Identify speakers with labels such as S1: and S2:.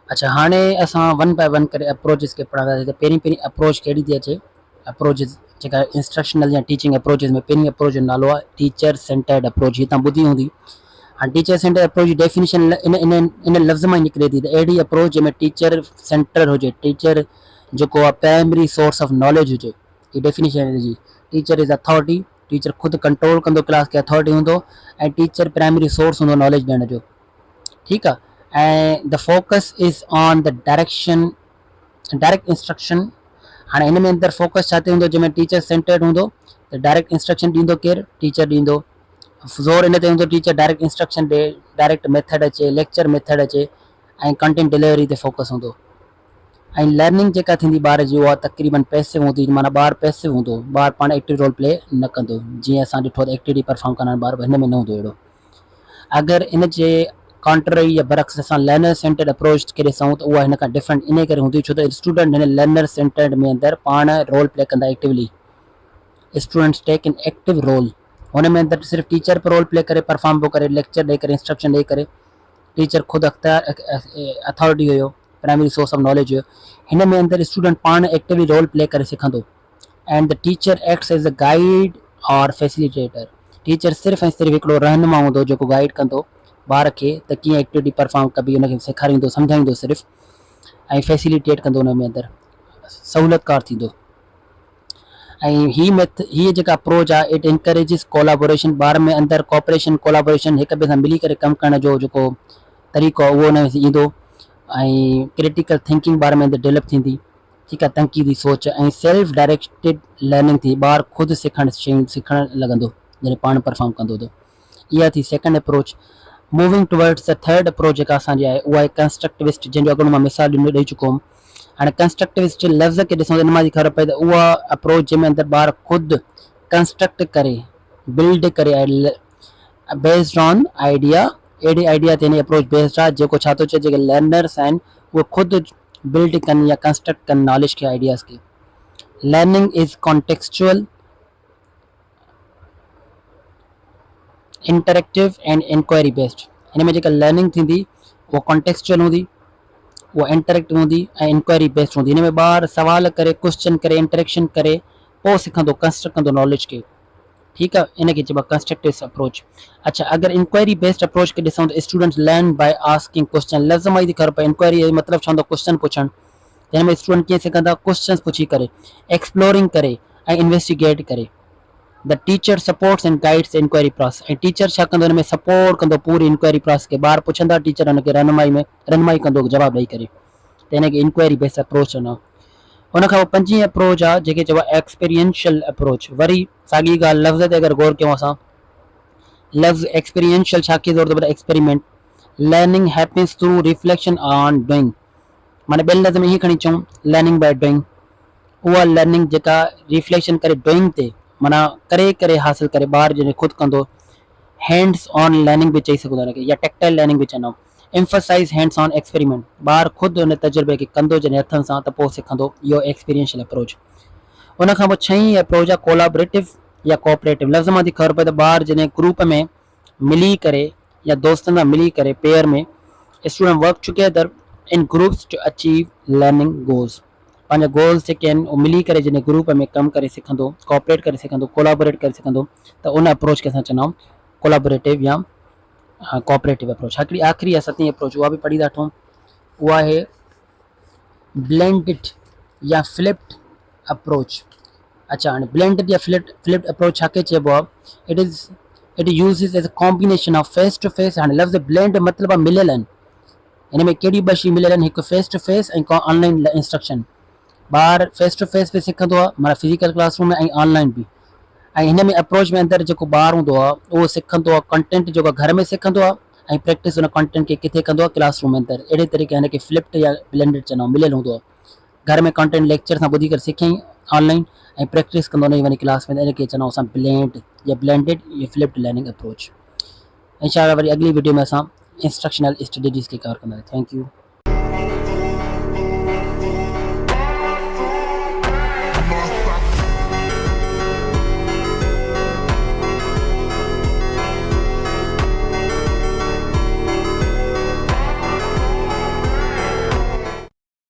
S1: अच्छा हाणे असां वन बाय वन करे अप्रोचिस खे पढ़ंदासीं। त पहिरीं पहिरीं अप्रोच कहिड़ी थी अचे, अप्रोचिस जेका इंस्ट्रक्शनल या टीचिंग अप्रोचिस में पहिरीं अप्रोच जो नालो आहे टीचर सेंटर्ड अप्रोच। हीअ तव्हां ॿुधी हूंदी। हाणे टीचर सेंटर अप्रोच जी डेफिनेशन इन लफ़्ज़ मां ई निकिरे थी। त अहिड़ी अप्रोच जंहिंमें टीचर सेंटर हुजे, टीचर जेको आहे प्राइमरी सोर्स ऑफ नॉलेज हुजे। हीअ डेफिनेशन हिन जी। टीचर इज़ अथॉरिटी, टीचर ख़ुदि कंट्रोल कंदो क्लास खे, अथॉरिटी हूंदो, ऐं टीचर प्राइमरी सोर्स हूंदो नॉलेज ॾियण जो। ठीकु आहे। ऐं the focus is on the direction, direct instruction. हाणे हिन में अंदरि फोकस छा ते हूंदो, जंहिंमें टीचर सेंटर्ड हूंदो त डायरेक्ट इंस्ट्रक्शन ॾींदो केरु, टीचर ॾींदो। ज़ोर इन ते हूंदो टीचर डायरेक्ट इंस्ट्रक्शन ॾे, डायरेक्ट मेथड अचे, लेक्चर मेथड अचे, ऐं कंटेंट डिलीवरी ते फोकस हूंदो। ऐं लर्निंग जेका थींदी ॿार जी उहा तक़रीबन पैसिव हूंदी, माना ॿारु पैसिव हूंदो, ॿारु पाण एक्टिव रोल प्ले न कंदो। जीअं असां ॾिठो त एक्टिविटी परफॉर्म कंदा आहिनि ॿार, हिन में न हूंदो अहिड़ो। अगरि इन जे कॉन्ट्ररी या बरक्स असां लर्नर सेंटर्ड अप्रोच खे ॾिसूं त उहा हिन खां डिफरेंट इन करे हूंदी, छो त स्टूडेंट हिन लर्नर सेंटर्ड में अंदरि पाण रोल प्ले कंदा actively. Students take in active role. हुन में अंदरि सिर्फ़ु टीचर पे रोल प्ले करे, परफॉर्म पियो करे, लेक्चर ॾेई करे, इंस्ट्रक्शन ॾेई करे। टीचर ख़ुदि अथॉरिटी हुयो, प्राइमरी सोर्स ऑफ नॉलेज हुयो। हिन में अंदरि स्टूडेंट पाण एक्टिवली रोल प्ले करे सिखंदो। And the teacher acts as a guide और फैसिलिटेटर। टीचर सिर्फ़ु ऐं सिर्फ़ु हिकिड़ो रहनुमा हूंदो जेको गाइड कंदो ॿार खे त कीअं एक्टिविटी परफॉर्म कबी, हुनखे सेखारींदो, सम्झाईंदो सिर्फ़ु, ऐं फैसिलिटेट कंदो, हुन में अंदरि सहूलियतकार थींदो। ऐं हीअ जेका अप्रोच आहे इट इनकरेजिस कोलाबोरेशन। ॿार में अंदरि कोऑपरेशन, कोलाबोरेशन, हिक ॿिए सां मिली करे कमु करण जो जेको तरीक़ो आहे उहो हुन में ईंदो। ऐं क्रिटिकल थिंकिंग ॿार में अंदरि डेवलप थींदी। ठीकु आहे। तनक़ीदी सोच ऐं सेल्फ डायरेक्टेड लर्निंग थी, ॿारु ख़ुदि शयूं सिखणु लॻंदो जॾहिं पाण परफॉर्म कंदो। त इहा थी second approach. Moving towards the third approach जेका असांजी आहे उहा आहे कंस्ट्रक्टिविस्ट, जंहिंजो अॻु मां मिसाल ॾेई चुको हुउमि। हाणे कंस्ट्रक्टिविस्ट लफ़्ज़ खे ॾिसूं त हिन मां थी ख़बर पए त उहा अप्रोच जंहिंमें अंदरि ॿार ख़ुदि कंस्ट्रक्ट करे, बिल्ड करे, बेस्ड ऑन आइडिया। अहिड़ी आइडिया ते हिन अप्रोच बेस्ड आहे जेको छा थो चए, जेके लर्नर्स आहिनि उहे ख़ुदि बिल्ड कनि या कंस्ट्रक्ट कनि नॉलेज खे, आइडियाज़ खे। Learning is contextual, interactive and inquiry based. हिन में जेका लर्निंग थींदी उहा कॉन्टेक्चुअल हूंदी, उहा इंटरेक्टिव हूंदी ऐं इंक्वायरी बेस्ड हूंदी। हिन में ॿारु सवाल करे, क्वेश्चन करे, इंटरेक्शन करे पोइ सिखंदो, कंस्ट्रक्ट कंदो नॉलेज खे। ठीकु आहे। इनखे चइबो आहे कंस्ट्रक्टिव अप्रोच। अच्छा, अगरि इंक्वायरी बेस्ड अप्रोच खे ॾिसूं त students learn by asking question. लफ़्ज़ मां ई थी ख़बर पए इंक्वायरी जो मतिलबु छा हूंदो, क्वेश्चन पुछणु। हिन में स्टूडेंट कीअं सिखंदा, क्वेश्चन पुछी करे, एक्सप्लोरिंग करे ऐं इन्वेस्टिगेट करे। The teacher supports and guides inquiry process. ऐं टीचर छा कंदो, हिन में सपोर्ट कंदो पूरी इंक्वायरी प्रोसेस खे। ॿार पुछंदा, टीचर हुनखे रहनुमाई कंदो जवाबु ॾेई करे। त हिनखे इंक्वायरी बेस्ड अप्रोच चवंदा। हुन खां पोइ पंजी अप्रोच आहे जेके चइबो आहे एक्सपीरियंशियल अप्रोच। वरी साॻी ॻाल्हि, लफ़्ज़ ते अगरि गौर कयूं असां, लफ़्ज़ एक्सपीरियंशियल छा खे ज़ोर थो पए, experiment. Learning happens through reflection on doing. माना ॿियनि लफ़्ज़ में हीअं खणी चऊं, लर्निंग बाय डूइंग। उहा लर्निंग जेका रिफ्लेक्शन करे डूइंग ते, माना करे करे हासिल करे, ॿारु जॾहिं ख़ुदि कंदो। हैंड्स ऑन लर्निंग बि चई सघूं था हुनखे, या टेक्टाइल लर्निंग बि चवंदा आहियूं। Emphasise hands on experiment. ॿारु ख़ुदि हुन तजुर्बे खे कंदो जॾहिं हथनि सां, त पोइ सिखंदो। इहो एक्सपीरियंशियल अप्रोच। हुन खां पोइ छहीं अप्रोच आहे कोलाबरेटिव या कोऑपरेटिव। लफ़्ज़ मां थी ख़बर पए त ॿारु जॾहिं ग्रुप में मिली करे या दोस्तनि सां मिली करे, पेयर में, student work together in groups to achieve learning goals. पंहिंजा गोल्स जेके आहिनि उहे मिली करे जॾहिं ग्रुप में कमु करे सिखंदो, कोऑपरेट करे सिखंदो, कोलाबोरेट करे सिखंदो, त उन अप्रोच खे असां चवंदा आहियूं कोलाबोरेटिव या कोऑपरेटिव अप्रोच। हिकिड़ी आख़िरी आहे सतीं अप्रोच, उहा बि पढ़ी था वठूं। उहा आहे ब्लेंडेड या फ्लिप्ड अप्रोच। अच्छा, हाणे ब्लेंडेड या फ्लिप्ड अप्रोच छा खे चइबो आहे, it uses as a combination of face to face. हाणे लफ़्ज़ ब्लेंड मतिलबु आहे मिलियल आहिनि। हिन में कहिड़ी ॿ शयूं मिलियल आहिनि, हिकु फेस टू फेस ऐं ऑनलाइन इंस्ट्रक्शन। ॿारु फेस टू फेस बि सिखंदो आहे, माना फिज़िकल क्लासरूम में, ऐं ऑनलाइन बि। ऐं हिन में अप्रोच में अंदरि जेको ॿारु हूंदो आहे उहो सिखंदो आहे कंटेंट जेको घर में सिखंदो आहे, ऐं प्रैक्टिस हुन कंटेंट खे किथे कंदो आहे, क्लासरूम में अंदरि। अहिड़े तरीक़े हिनखे फ्लिप्ड या ब्लेंडेड चवंदा आहियूं, मिलियल हूंदो आहे। घर में कंटेंट लेक्चर सां ॿुधी करे सिखियईं ऑनलाइन, ऐं प्रैक्टिस कंदो हुनजी वञी क्लास में। इनखे चवंदा आहियूं असां ब्लेंड या ब्लेंडेड या फ्लिप्ड लर्निंग अप्रोच। इंशाअल्लाह वरी अगली वीडियो में असां इंस्ट्रक्शनल स्ट्रेटजीज़ खे कवर कंदासीं। Thank U.